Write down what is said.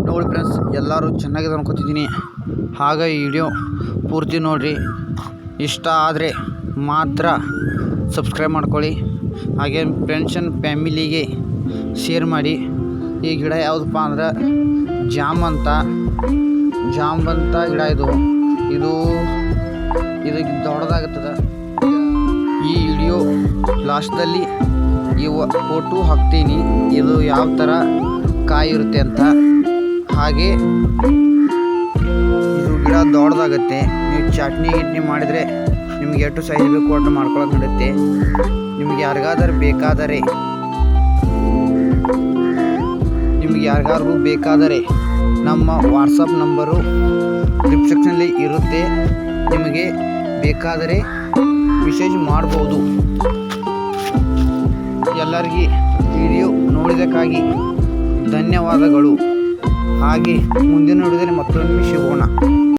ನೋಡಿ ಫ್ರೆಂಡ್ಸ್, ಎಲ್ಲರೂ ಚೆನ್ನಾಗಿದೆ ಅನ್ಕೋತಿದ್ದೀನಿ. ಹಾಗೆ ಈ ವಿಡಿಯೋ ಪೂರ್ತಿ ನೋಡಿರಿ. ಇಷ್ಟ ಆದರೆ ಮಾತ್ರ ಸಬ್ಸ್ಕ್ರೈಬ್ ಮಾಡ್ಕೊಳ್ಳಿ. ಹಾಗೆ ಫ್ರೆಂಡ್ಸ್ ಆ್ಯಂಡ್ ಫ್ಯಾಮಿಲಿಗೆ ಶೇರ್ ಮಾಡಿ. ಈ ಗಿಡ ಯಾವುದಪ್ಪ ಅಂದ್ರೆ ಜಾಂಬಂತ ಗಿಡ. ಇದು ದೊಡ್ಡದಾಗುತ್ತದೆ. ಈ ವಿಡಿಯೋ ಲಾಸ್ಟ್ದಲ್ಲಿ ಈ ಫೋಟೋ ಹಾಕ್ತೀನಿ, ಇದು ಯಾವ ಥರ ಕಾಯಿ ಇರುತ್ತೆ ಅಂತ. ಹಾಗೆ ಇದು ಗಿಡ ದೊಡ್ಡದಾಗುತ್ತೆ. ನೀವು ಚಟ್ನಿ ಮಾಡಿದರೆ ನಿಮ್ಗೆ ಎಷ್ಟು ಸೈಜ್ ಬೇಕು ಒಟ್ಟು ಮಾಡ್ಕೊಳಕ್ಕೆ ನಡುತ್ತೆ. ನಿಮ್ಗೆ ಯಾರಿಗಾದ್ರೂ ಬೇಕಾದರೆ ನಮ್ಮ ವಾಟ್ಸಪ್ ನಂಬರು ಡಿಸ್ಕ್ರಿಪ್ಷನಲ್ಲಿ ಇರುತ್ತೆ. ನಿಮಗೆ ಬೇಕಾದರೆ ಮೆಸೇಜ್ ಮಾಡ್ಬೋದು. ಎಲ್ಲರಿಗೆ ವಿಡಿಯೋ ನೋಡಿದ್ದಕ್ಕಾಗಿ ಧನ್ಯವಾದಗಳು. ಹಾಗೆ ಮುಂದಿನ ವಿಡಿಯೋದಲ್ಲಿ ಮತ್ತೊಮ್ಮೆ ಸಿಗೋಣ.